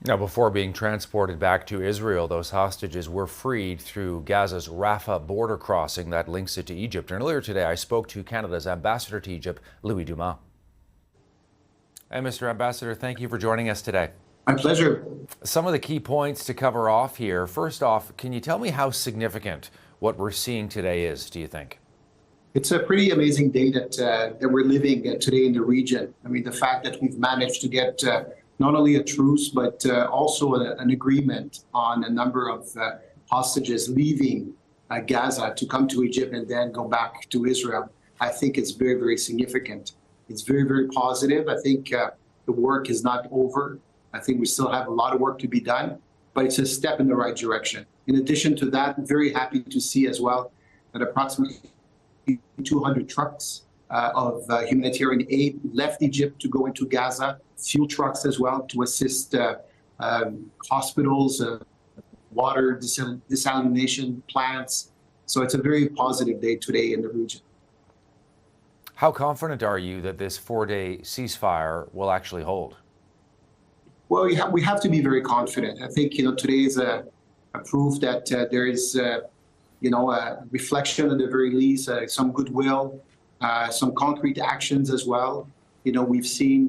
Now, before being transported back to Israel, those hostages were freed through Gaza's Rafah border crossing that links it to Egypt. And earlier today, I spoke to Canada's ambassador to Egypt, Louis Dumas. And Mr. Ambassador, thank you for joining us today. My pleasure. Some of the key points to cover off here. First off, can you tell me how significant what we're seeing today is, do you think? It's a pretty amazing day that we're living today in the region. I mean, the fact that we've managed to get not only a truce, but also an agreement on a number of hostages leaving Gaza to come to Egypt and then go back to Israel. I think it's very, very significant. It's very, very positive. I think the work is not over. I think we still have a lot of work to be done, but it's a step in the right direction. In addition to that, I'm very happy to see as well that approximately 200 trucks of humanitarian aid left Egypt to go into Gaza, fuel trucks as well to assist hospitals, water desalination plants. So it's a very positive day today in the region. How confident are you that this 4-day ceasefire will actually hold? Well, we have to be very confident. I think, today is a proof that there is, a reflection at the very least, some goodwill, some concrete actions as well. We've seen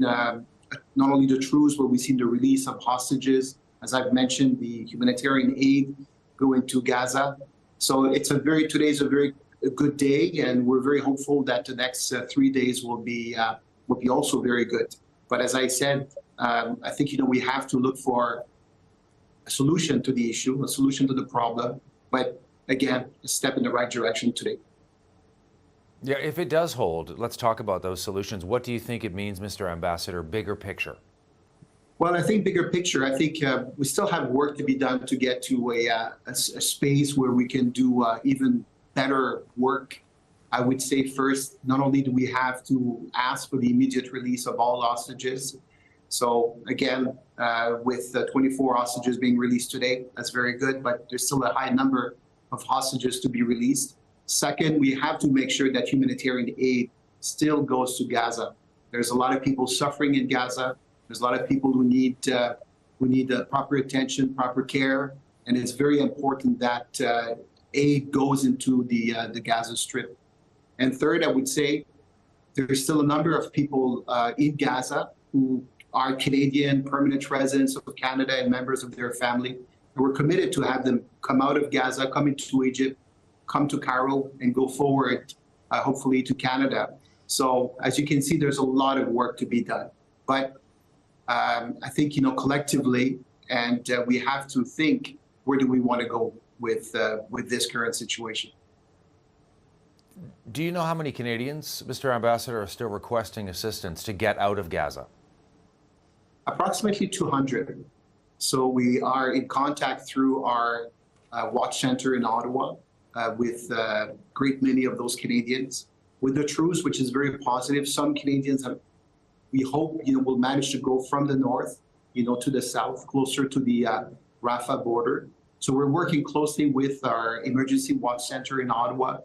not only the truce, but we've seen the release of hostages. As I've mentioned, the humanitarian aid going to Gaza. So today is a very good day, and we're very hopeful that the next 3 days will be also very good. But as I said, I think we have to look for a solution to the issue, a solution to the problem. But again, a step in the right direction today. Yeah, if it does hold, let's talk about those solutions. What do you think it means, Mr. Ambassador, bigger picture? Well, I think bigger picture, I think we still have work to be done to get to a space where we can do even better work. I would say first, not only do we have to ask for the immediate release of all hostages. So again, with 24 hostages being released today, that's very good, but there's still a high number of hostages to be released. Second, we have to make sure that humanitarian aid still goes to Gaza. There's a lot of people suffering in Gaza. There's a lot of people who need proper attention, proper care, and it's very important that aid goes into the Gaza Strip. And third, I would say there's still a number of people in Gaza who are Canadian permanent residents of Canada and members of their family. And we're committed to have them come out of Gaza, come into Egypt, come to Cairo, and go forward, hopefully, to Canada. So as you can see, there's a lot of work to be done. But I think, collectively, and we have to think, where do we want to go with this current situation? Do you know how many Canadians, Mr. Ambassador, are still requesting assistance to get out of Gaza? Approximately 200. So we are in contact through our watch center in Ottawa with a great many of those Canadians. With the truce, which is very positive, some Canadians we hope, will manage to go from the north, to the south, closer to the Rafah border. So we're working closely with our emergency watch center in Ottawa,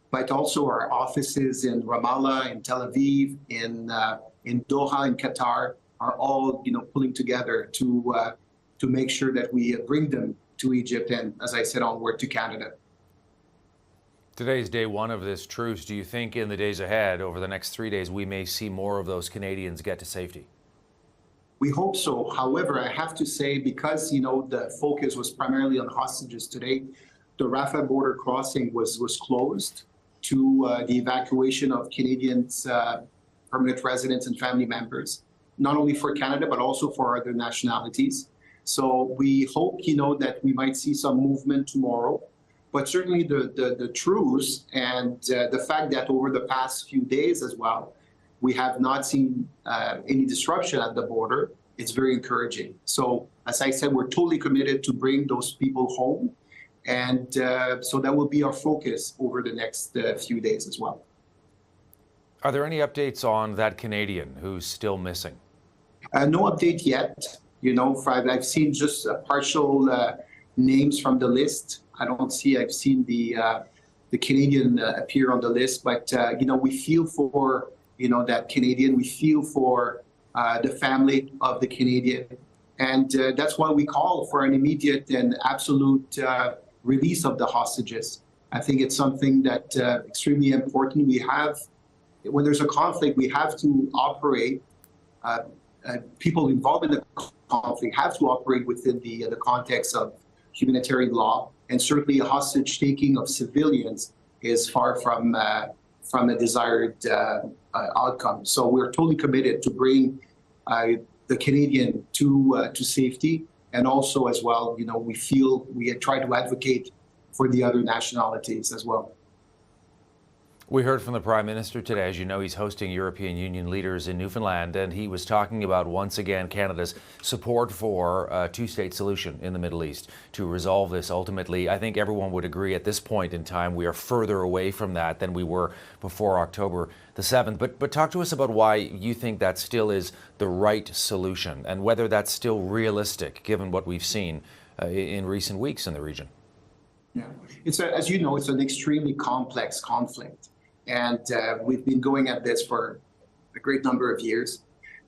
but also our offices in Ramallah, in Tel Aviv, in Doha, in Qatar, are all, pulling together to make sure that we bring them to Egypt and, as I said, onward to Canada. Today's day one of this truce. Do you think in the days ahead, over the next 3 days, we may see more of those Canadians get to safety? We hope so. However, I have to say, because, the focus was primarily on hostages today, the Rafah border crossing was closed to the evacuation of Canadians, permanent residents and family members, not only for Canada, but also for other nationalities. So we hope, that we might see some movement tomorrow. But certainly the truce and the fact that over the past few days as well, we have not seen any disruption at the border, it's very encouraging. So as I said, we're totally committed to bring those people home. And so that will be our focus over the next few days as well. Are there any updates on that Canadian who's still missing? No update yet. I've seen just partial names from the list. I've seen the Canadian appear on the list, but, we feel for, that Canadian, we feel for the family of the Canadian. And that's why we call for an immediate and absolute release of the hostages. I think it's something that extremely important. When there's a conflict, we have to operate. People involved in the conflict have to operate within the context of humanitarian law, and certainly a hostage taking of civilians is far from a desired outcome. So we're totally committed to bring the Canadian to safety, and also as well, we try to advocate for the other nationalities as well. We heard from the Prime Minister today. As you know, he's hosting European Union leaders in Newfoundland, and he was talking about, once again, Canada's support for a two-state solution in the Middle East to resolve this ultimately. I think everyone would agree at this point in time we are further away from that than we were before October the 7th. But talk to us about why you think that still is the right solution, and whether that's still realistic given what we've seen in recent weeks in the region. Yeah, as you know, it's an extremely complex conflict. And we've been going at this for a great number of years.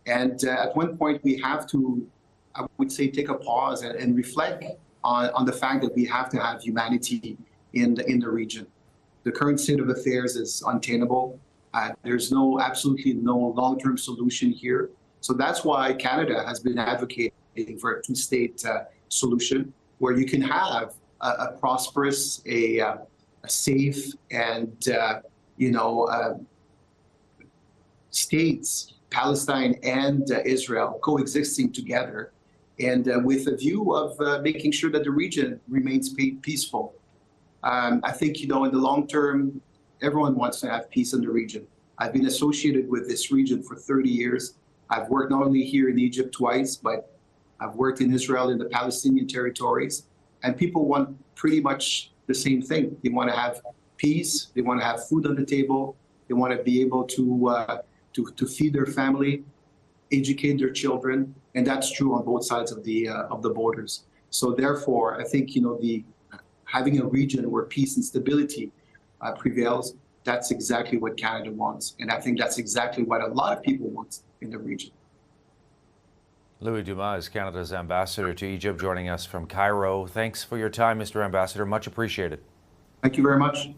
And at one point, we have to, I would say, take a pause and reflect on the fact that we have to have humanity in the region. The current state of affairs is untenable. There's absolutely no long-term solution here. So that's why Canada has been advocating for a two-state solution, where you can have a prosperous, a safe, and states, Palestine and Israel, coexisting together, and with a view of making sure that the region remains peaceful. I think, in the long term, everyone wants to have peace in the region. I've been associated with this region for 30 years. I've worked not only here in Egypt twice, but I've worked in Israel in the Palestinian territories, and people want pretty much the same thing. They want to have peace. They want to have food on the table. They want to be able to feed their family, educate their children, and that's true on both sides of the borders. So therefore, I think having a region where peace and stability prevails, that's exactly what Canada wants, and I think that's exactly what a lot of people want in the region. Louis Dumas is Canada's ambassador to Egypt, joining us from Cairo. Thanks for your time, Mr. Ambassador. Much appreciated. Thank you very much.